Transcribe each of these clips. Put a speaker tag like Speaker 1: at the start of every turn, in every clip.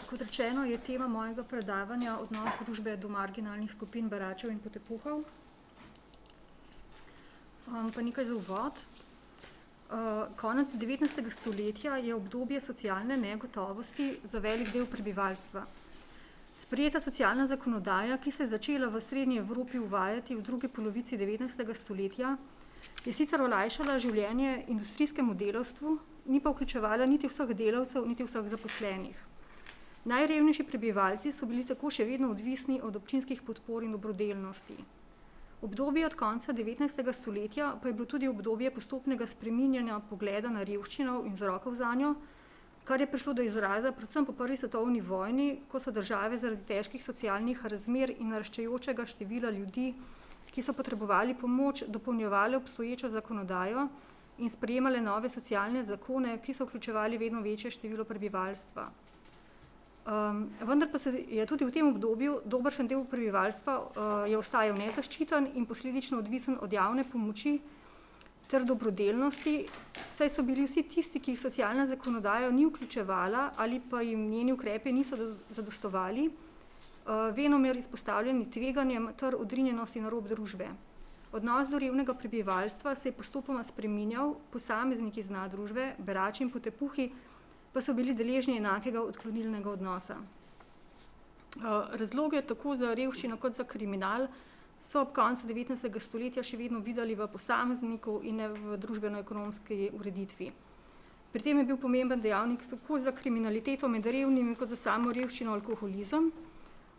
Speaker 1: Kot rečeno, je tema mojega predavanja odnos družbe do marginalnih skupin beračev in potepuhov. Pa nekaj za uvod. Konec 19. stoletja je obdobje socialne negotovosti za velik del prebivalstva. Sprejeta socialna zakonodaja, ki se je začela v srednji Evropi uvajati v drugi polovici 19. stoletja, je sicer olajšala življenje industrijskemu delavstvu, ni pa vključevala niti vseh delavcev, niti vseh zaposlenih. Najrevnejši prebivalci so bili tako še vedno odvisni od občinskih podpor in dobrodelnosti. Obdobje od konca 19. stoletja pa je bilo tudi obdobje postopnega spreminjanja pogleda na revščino in vzrokov zanjo, kar je prišlo do izraza predvsem po prvi svetovni vojni, ko so države zaradi težkih socialnih razmer in naraščajočega števila ljudi, ki so potrebovali pomoč, dopolnjevale obstoječo zakonodajo in sprejemale nove socialne zakone, ki so vključevali vedno večje število prebivalstva. Vendar pa se je tudi v tem obdobju dobršen del prebivalstva je ostajal nezaščiten in posledično odvisen od javne pomoči ter dobrodelnosti, saj so bili vsi tisti, ki jih socialna zakonodaja ni vključevala ali pa jim njeni ukrepi niso zadostovali, venomer izpostavljeni tveganjem ter odrinjenosti na rob družbe. Odnos do revnega prebivalstva se je postopoma spreminjal, posamezniki iz dna družbe, berači in potepuhi, pa so bili deležni enakega odklonilnega odnosa. Razloge tako za revščino kot za kriminal so ob koncu 19. stoletja še vedno videli v posamezniku in ne v družbeno-ekonomski ureditvi. Pri tem je bil pomemben dejavnik tako za kriminaliteto med revnimi kot za samo revščino alkoholizem,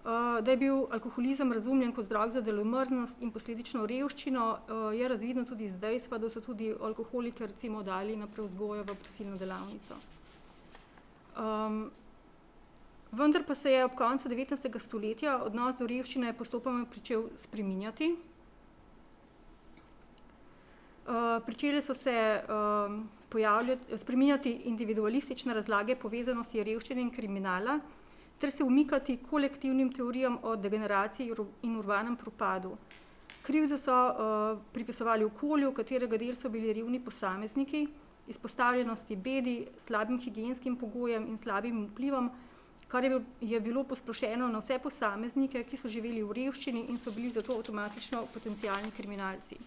Speaker 1: da je bil alkoholizem razumljen kot vzrok za delomrznost in posledično revščino, je razvidno tudi iz dejstva, da so tudi alkoholike recimo dali na prevzgojo v prisilno delavnico. Vendar pa se je ob koncu 19. stoletja odnos do revščine postopoma pričel spreminjati. Pričele so se spreminjati individualistične razlage povezanosti revščine in kriminala ter se umikati kolektivnim teorijam o degeneraciji in urbanem propadu. Krivdo so pripisovali okolju, katerega del so bili revni posamezniki, izpostavljenosti bedi, slabim higienskim pogojem in slabim vplivom, kar je bilo posplošeno na vse posameznike, ki so živeli v revščini in so bili zato avtomatično potencialni kriminalci.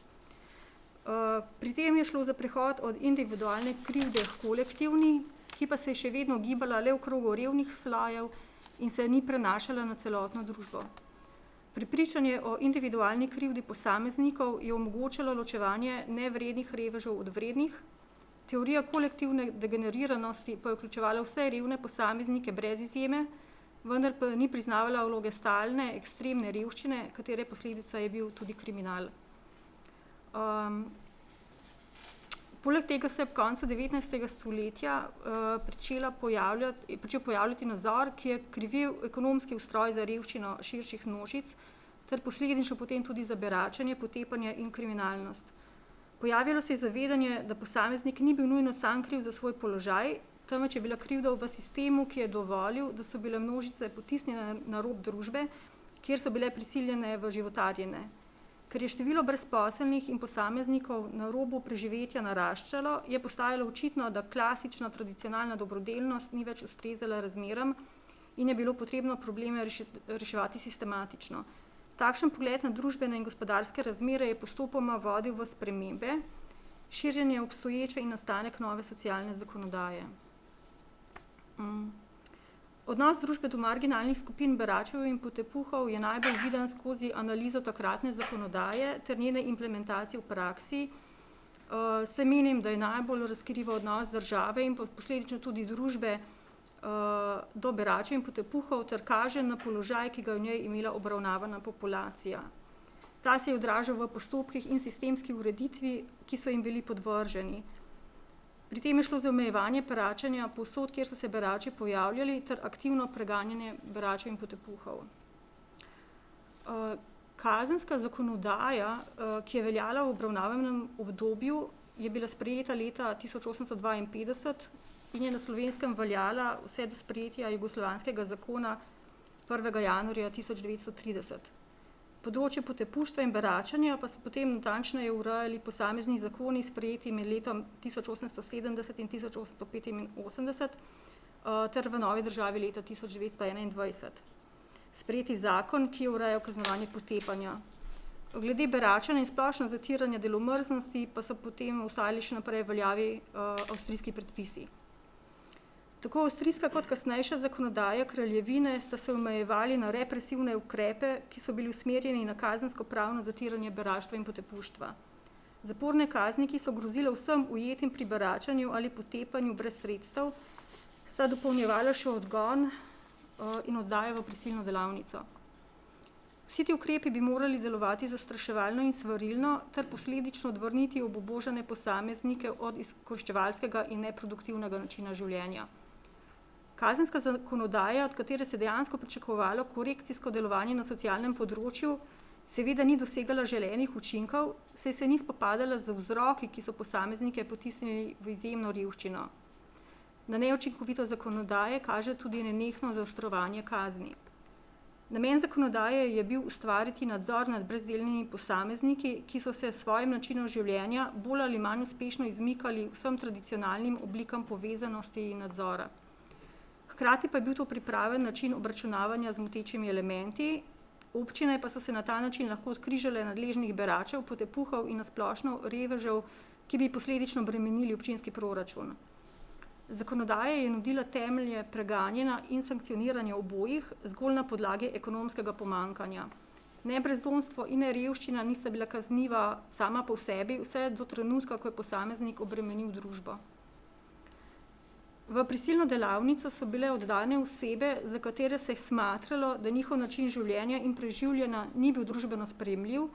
Speaker 1: Pri tem je šlo za prehod od individualne krivde k kolektivni, ki pa se je še vedno gibala le v krogu revnih slojev in se ni prenašala na celotno družbo. Prepričanje o individualni krivdi posameznikov je omogočalo ločevanje nevrednih revežev od vrednih. Teorija kolektivne degeneriranosti pa je vključevala vse revne posameznike brez izjeme, vendar pa ni priznavala vloge stalne, ekstremne revščine, katere posledica je bil tudi kriminal. Poleg tega se je ob koncu 19. stoletja pričel pojavljati nazor, ki je krivil ekonomski ustroj za revščino širših množic ter posledično potem tudi za beračenje, potepanje in kriminalnost. Pojavilo se je zavedanje, da posameznik ni bil nujno sam kriv za svoj položaj, temveč je bila krivda v sistemu, ki je dovolil, da so bile množice potisnjene na rob družbe, kjer so bile prisiljene v životarjenje. Ker je število brezposelnih in posameznikov na robu preživetja naraščalo, je postajalo očitno, da klasična tradicionalna dobrodelnost ni več ustrezala razmeram in je bilo potrebno probleme reševati sistematično. Takšen pogled na družbene in gospodarske razmere je postopoma vodil v spremembe, širjenje obstoječe in nastanek nove socialne zakonodaje. Odnos družbe do marginalnih skupin beračev in potepuhov je najbolj viden skozi analizo takratne zakonodaje ter njene implementacije v praksi. Se menim, da je najbolj razkriva odnos države in posledično tudi družbe do beračev in potepuhov ter kaže na položaj, ki ga je v njej imela obravnavana populacija. Ta se je odražal v postopkih in sistemski ureditvi, ki so jim bili podvrženi. Pri tem je šlo za omejevanje beračenja povsod, kjer so se berači pojavljali, ter aktivno preganjanje beračev in potepuhov. Kazenska zakonodaja, ki je veljala v obravnavanem obdobju, je bila sprejeta leta 1852 in je na Slovenskem veljala vse do sprejetja jugoslovanskega zakona 1. januarja 1930. Področje potepuštva in beračenja pa so potem natančneje urejali posamezni zakoni sprejeti med letom 1870 in 1885, ter v novi državi leta 1921. Sprejeti zakon, ki je urejal kaznovanje potepanja. Glede beračenja in splošno zatiranja delomrznosti pa so potem ostali še naprej veljavi avstrijski predpisi. Tako avstrijska kot kasnejša zakonodaja kraljevine sta se omejevali na represivne ukrepe, ki so bili usmerjeni na kazensko-pravno zatiranje beraštva in potepuštva. Zaporne kazni, ki so grozile vsem ujetim pri beračenju ali potepanju brez sredstev, sta dopolnjevala še odgon in oddajo v prisilno delavnico. Vsi ti ukrepi bi morali delovati zastraševalno in svarilno ter posledično odvrniti obubožane posameznike od izkoriščevalskega in neproduktivnega načina življenja. Kazenska zakonodaja, od katere se dejansko pričakovalo korekcijsko delovanje na socialnem področju, seveda ni dosegala želenih učinkov, saj se ni spopadala z vzroki, ki so posameznike potisnili v izjemno revščino. Na neučinkovito zakonodaje kaže tudi nenehno zaostrovanje kazni. Namen zakonodaje je bil ustvariti nadzor nad brezdelnimi posamezniki, ki so se s svojim načinom življenja bolj ali manj uspešno izmikali vsem tradicionalnim oblikam povezanosti in nadzora. Hkrati pa je bil to pripraven način obračunavanja z motečimi elementi, občine pa so se na ta način lahko odkrižale nadležnih beračev, potepuhov in nasplošno revežev, ki bi posledično bremenili občinski proračun. Zakonodaja je nudila temelje preganjanja in sankcioniranja obojih zgolj na podlagi ekonomskega pomankanja. Ne brezdomstvo in ne revščina nista bila kazniva sama po sebi, vse do trenutka, ko je posameznik obremenil družbo. V prisilno delavnico so bile oddane osebe, za katere se je smatralo, da njihov način življenja in preživljanja ni bil družbeno sprejemljiv,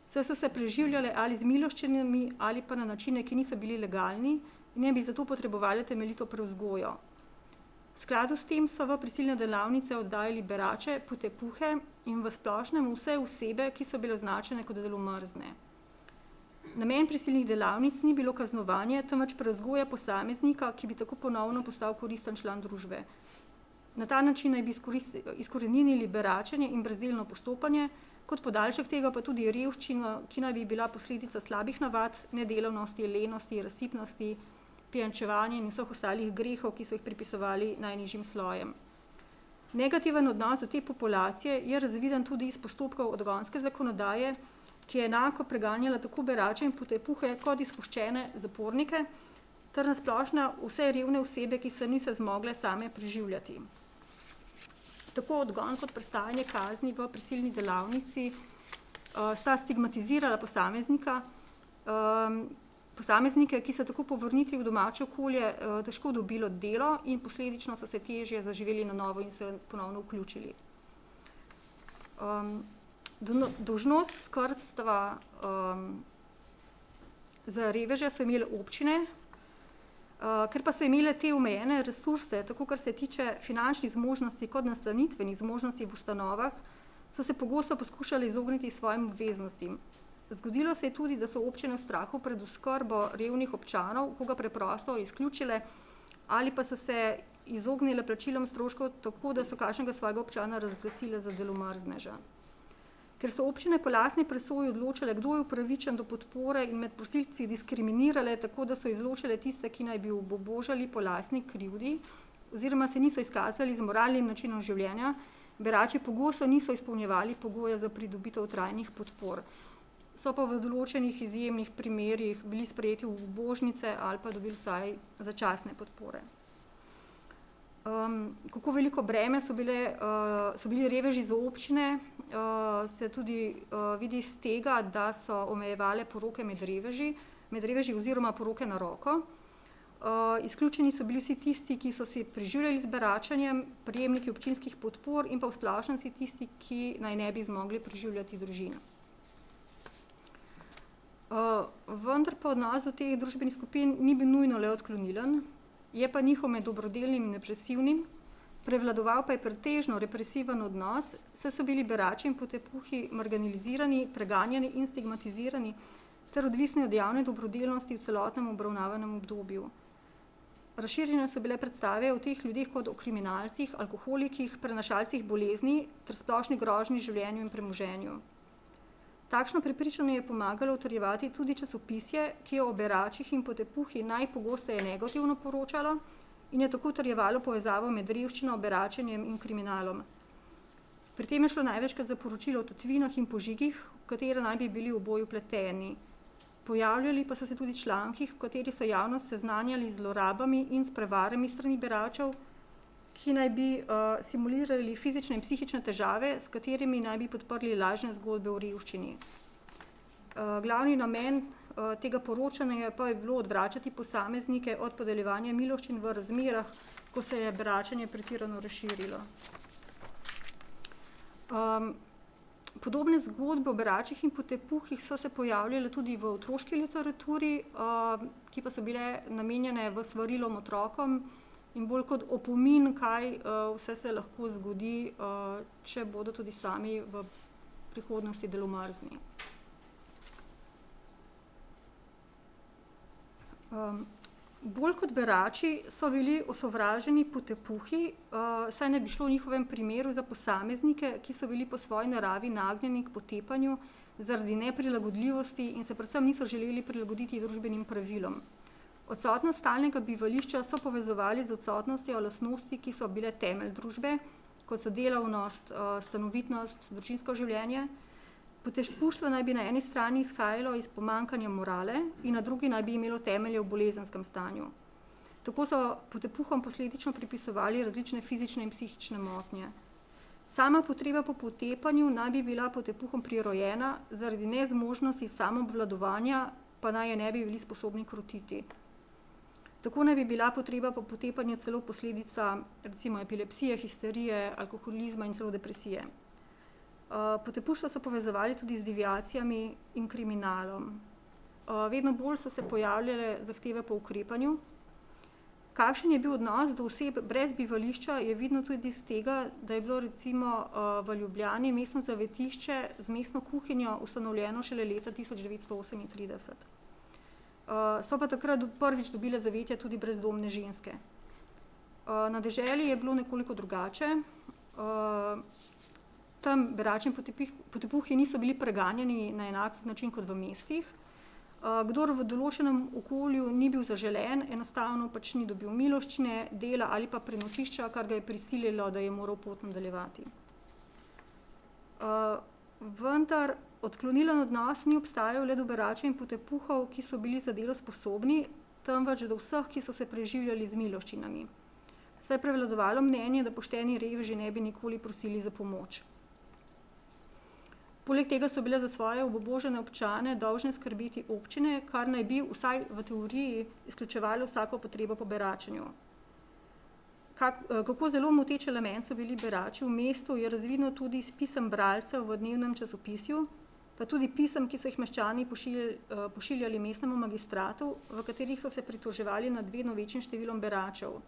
Speaker 1: saj so se preživljale ali z miloščinami ali pa na načine, ki niso bili legalni in ne bi zato potrebovali temeljito prevzgojo. V skladu s tem so v prisilne delavnice oddajali berače, potepuhe in v splošnem vse osebe, ki so bile označene kot delomrzne. Namen prisilnih delavnic ni bilo kaznovanje, temveč prevzgoja posameznika, ki bi tako ponovno postal koristen član družbe. Na ta način naj bi izkoreninili beračenje in brezdelno postopanje, kot podaljšek tega pa tudi revščino, ki naj bi bila posledica slabih navad, nedelavnosti, lenosti, razsipnosti, pijančevanja in vseh ostalih grehov, ki so jih pripisovali najnižjim slojem. Negativen odnos do te populacije je razviden tudi iz postopkov odgonske zakonodaje, ki je enako preganjala tako berače in potepuhe kot izpuščene zapornike, ter nasplošno vse revne osebe, ki se niso zmogle same preživljati. Tako odgon kot prestajanje kazni v prisilni delavnici sta stigmatizirala posameznike, ki so tako po vrnitvi v domače okolje težko dobilo delo in posledično so se težje zaživeli na novo in se ponovno vključili. Dolžnost skrbstva za reveže so imele občine, ker pa so imele te omejene resurse, tako kar se tiče finančnih zmožnosti kot nastanitvenih zmožnosti v ustanovah, so se pogosto poskušali izogniti svojim obveznostim. Zgodilo se je tudi, da so občine v strahu pred oskrbo revnih občanov koga preprosto izključile ali pa so se izognile plačilom stroškov tako, da so kakšnega svojega občana razglasile za delomrzneža. Ker so občine po lastni presoji odločale, kdo je upravičen do podpore in med prosilci diskriminirale, tako da so izločile tiste, ki naj bi obubožali po lastni krivdi, oziroma se niso izkazali z moralnim načinom življenja, berači pogosto niso izpolnjevali pogoja za pridobitev trajnih podpor. So pa v določenih izjemnih primerih bili sprejeti v obubožnice ali pa dobili vsaj začasne podpore. Kako veliko breme so bili reveži za občine, se tudi vidi iz tega, da so omejevale poroke med reveži oziroma poroke na roko. Izključeni so bili vsi tisti, ki so si preživljali z beračenjem, prejemniki občinskih podpor in pa v splošnem vsi tisti, ki naj ne bi zmogli preživljati družin. Vendar pa odnos do teh družbenih skupin ni bil nujno le odklonilen, je pa njihov med dobrodelnim in represivnim, prevladoval pa je pretežno represiven odnos, saj so bili berači in potepuhi marginalizirani, preganjani in stigmatizirani ter odvisni od javne dobrodelnosti v celotnem obravnavanem obdobju. Razširjene so bile predstave o teh ljudeh kot o kriminalcih, alkoholikih, prenašalcih bolezni ter splošni grožnji življenju in premoženju. Takšno prepričanje je pomagalo utrjevati tudi časopisje, ki je o beračih in potepuhi najpogosteje negativno poročalo in je tako utrjevalo povezavo med revščino, beračenjem in kriminalom. Pri tem je šlo največkrat za poročilo o tatvinah in požigih, v katere naj bi bili oboji vpleteni. Pojavljali pa so se tudi članki, v kateri so javnost seznanjali z zlorabami in s prevarami strani beračev, ki naj bi simulirali fizične in psihične težave, s katerimi naj bi podprli lažne zgodbe o revščini. Glavni namen tega poročanja pa je bilo odvračati posameznike od podeljevanja miloščin v razmerah, ko se je beračenje pretirano razširilo. Podobne zgodbe o beračih in potepuhih so se pojavljale tudi v otroški literaturi, ki pa so bile namenjene v svarilom otrokom in bolj kot opomin, kaj vse se lahko zgodi, če bodo tudi sami v prihodnosti delomrzni. Bolj kot berači so bili osovraženi potepuhi, saj ne bi šlo v njihovem primeru za posameznike, ki so bili po svoji naravi nagnjeni k potepanju zaradi neprilagodljivosti in se predvsem niso želeli prilagoditi družbenim pravilom. Odsotnost stalnega bivališča so povezovali z odsotnostjo lastnosti, ki so bile temelj družbe, kot so delavnost, stanovitnost, družinsko življenje. Potepuštvo naj bi na eni strani izhajalo iz pomanjkanja morale in na drugi naj bi imelo temelje v bolezenskem stanju. Tako so potepuhom posledično pripisovali različne fizične in psihične motnje. Sama potreba po potepanju naj bi bila potepuhom prirojena, zaradi nezmožnosti samoobvladovanja pa naj je ne bi bili sposobni krotiti. Tako naj bi bila potreba po potepanju celo posledica recimo epilepsije, histerije, alkoholizma in celo depresije. Potepuštva so povezovali tudi z deviacijami in kriminalom. Vedno bolj so se pojavljale zahteve po ukrepanju. Kakšen je bil odnos do oseb brez bivališča, je vidno tudi iz tega, da je bilo recimo v Ljubljani mestno zavetišče z mestno kuhinjo ustanovljeno šele leta 1938. So pa takrat prvič dobile zavetje tudi brezdomne ženske. Na deželi je bilo nekoliko drugače. Tam berači in potepuhi niso bili preganjani na enak način kot v mestih. Kdor v določenem okolju ni bil zaželen, enostavno pač ni dobil miloščine, dela ali pa prenočišča, kar ga je prisililo, da je moral pot nadaljevati. Vendar odklonilen odnos ni obstajal le do beračev in potepuhov, ki so bili za delo sposobni, temveč do vseh, ki so se preživljali z miloščinami. Saj je prevladovalo mnenje, da pošteni reveži ne bi nikoli prosili za pomoč. Poleg tega so bile za svoje obubožane občane dolžne skrbeti občine, kar naj bi vsaj v teoriji izključevalo vsako potrebo po beračenju. Kako zelo moteč element so bili berači v mestu, je razvidno tudi iz pisem bralcev v dnevnem časopisju, pa tudi pisem, ki so jih meščani pošiljali mestnemu magistratu, v katerih so se pritoževali nad vedno večjim številom beračev.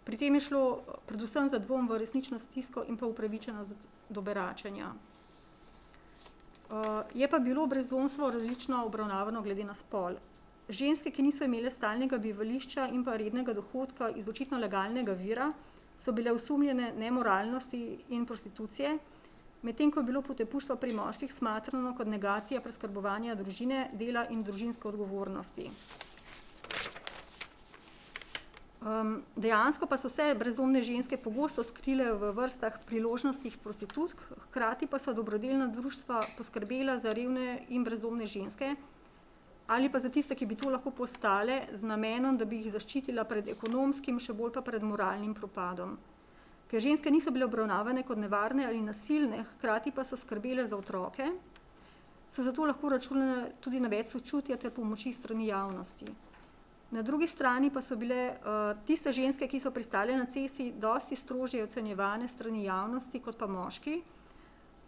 Speaker 1: Pri tem je šlo predvsem za dvom v resnično stisko in pa upravičenost do beračenja. Je pa bilo brezdomstvo različno obravnavano glede na spol. Ženske, ki niso imele stalnega bivališča in pa rednega dohodka iz očitno legalnega vira, so bile osumljene nemoralnosti in prostitucije, medtem ko je bilo potepuštvo pri moških smatrano kot negacija preskrbovanja družine, dela in družinske odgovornosti. Dejansko pa so se brezdomne ženske pogosto skrile v vrstah priložnostnih prostitutk, hkrati pa so dobrodelna društva poskrbela za revne in brezdomne ženske ali pa za tiste, ki bi to lahko postale z namenom, da bi jih zaščitila pred ekonomskim, še bolj pa pred moralnim propadom. Ker ženske niso bile obravnavane kot nevarne ali nasilne, hkrati pa so skrbele za otroke, so zato lahko računale tudi na več sočutja ter pomoči strani javnosti. Na drugi strani pa so bile tiste ženske, ki so pristale na cesti, dosti strožje ocenjevane strani javnosti kot pa moški.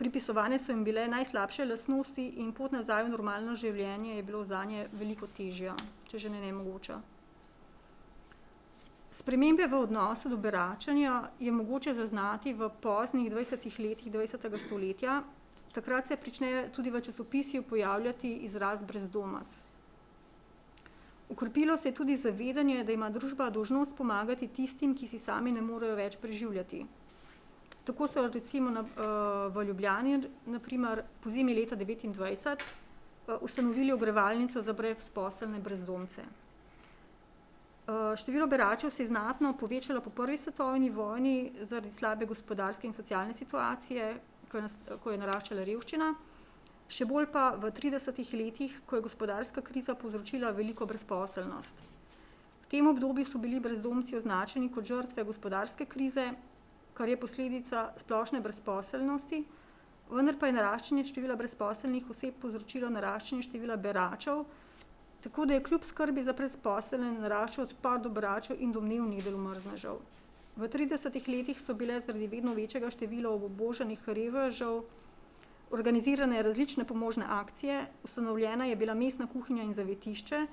Speaker 1: Pripisovane so jim bile najslabše lastnosti in pot nazaj v normalno življenje je bilo zanje veliko težja, če že ne nemogoča. Spremembe v odnosu do beračenja je mogoče zaznati v poznih 20 letih 20. stoletja. Takrat se prične tudi v časopisju pojavljati izraz brezdomac. Okrepilo se je tudi zavedanje, da ima družba dolžnost pomagati tistim, ki si sami ne morejo več preživljati. Tako so recimo v Ljubljani, naprimer, pozimi leta 1929, ustanovili ogrevalnico za brezposelne brezdomce. Število beračev se je znatno povečalo po prvi svetovni vojni zaradi slabe gospodarske in socialne situacije, ko je naraščala revščina. Še bolj pa v 30 letih, ko je gospodarska kriza povzročila veliko brezposelnost. V tem obdobju so bili brezdomci označeni kot žrtve gospodarske krize, kar je posledica splošne brezposelnosti, vendar pa je naraščanje števila brezposelnih oseb povzročilo naraščanje števila beračev, tako da je kljub skrbi za brezposelne naraščal odpad do beračev in domnevnih delomrznežev. V 30 letih so bile zaradi vedno večjega števila obubožanih revežev organizirane različne pomožne akcije, ustanovljena je bila mestna kuhinja in zavetišče,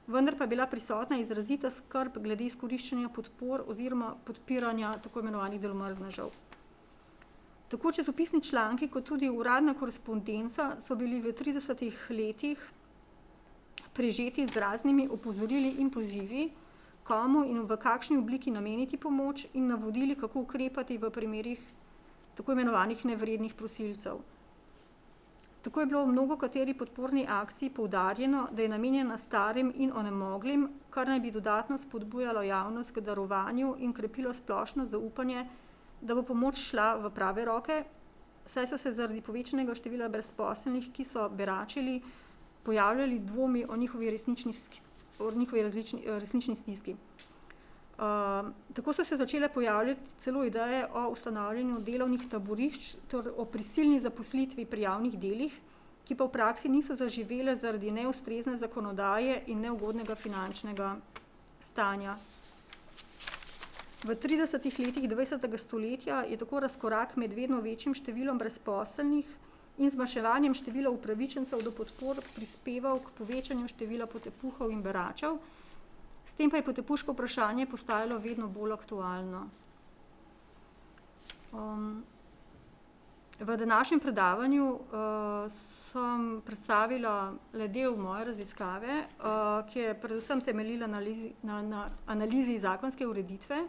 Speaker 1: vendar pa je bila prisotna izrazita skrb glede izkoriščanja podpor oziroma podpiranja tako imenovanih delomrznežev. Tako časopisni članki kot tudi uradna korespondenca so bili v 30 letih prežeti z raznimi opozorili in pozivi, komu in v kakšni obliki nameniti pomoč in navodili, kako ukrepati v primerih tako imenovanih nevrednih prosilcev. Tako je bilo v mnogokateri podporni akciji poudarjeno, da je namenjena starim in onemoglim, kar naj bi dodatno spodbujalo javnost k darovanju in krepilo splošno zaupanje, da bo pomoč šla v prave roke, saj so se zaradi povečanega števila brezposelnih, ki so beračili, pojavljali dvomi o njihovi resnični stiski. Tako so se začele pojavljati celo ideje o ustanavljanju delovnih taborišč, torej o prisilni zaposlitvi pri javnih delih, ki pa v praksi niso zaživele zaradi neustrezne zakonodaje in neugodnega finančnega stanja. V 30 letih 20. stoletja je tako razkorak med vedno večjim številom brezposelnih in zmanjševanjem števila upravičencev do podpor prispeval k povečanju števila potepuhov in beračev, s tem pa je potepuško vprašanje postajalo vedno bolj aktualno. V današnjem predavanju sem predstavila le del moje raziskave, ki je predvsem temeljila na analizi zakonske ureditve.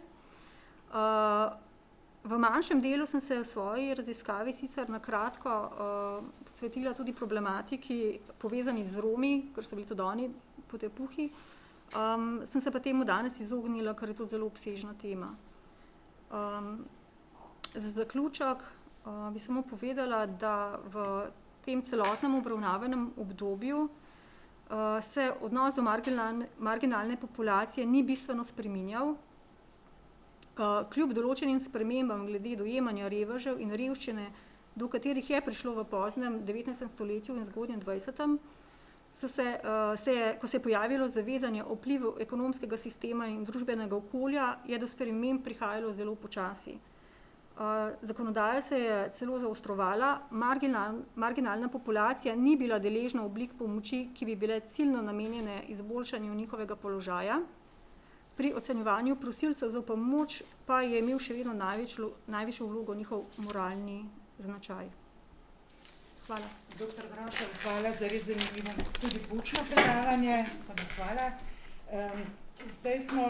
Speaker 1: V manjšem delu sem se v svoji raziskavi sicer na kratko posvetila tudi problematiki povezani z Romi, ker so bili tudi oni potepuhi. Sem se pa temu danes izognila, ker je to zelo obsežna tema. Za zaključek bi samo povedala, da v tem celotnem obravnavanem obdobju se odnos do marginalne populacije ni bistveno spreminjal. Kljub določenim spremembam glede dojemanja revežev in revščine, do katerih je prišlo v poznem 19. stoletju in zgodnjem 20. Ko se je pojavilo zavedanje o vplivu ekonomskega sistema in družbenega okolja, je do sprememb prihajalo zelo počasi. Zakonodaja se je celo zaostrovala, marginalna populacija ni bila deležna oblik pomoči, ki bi bile ciljno namenjene izboljšanju njihovega položaja. Pri ocenjevanju prosilcev za pomoč pa je imel še vedno najvišjo vlogo njihov moralni značaj. Hvala.
Speaker 2: Doktor Grošelj, hvala za res zanimivo tudi poučno predavanje. Hvala. Zdaj smo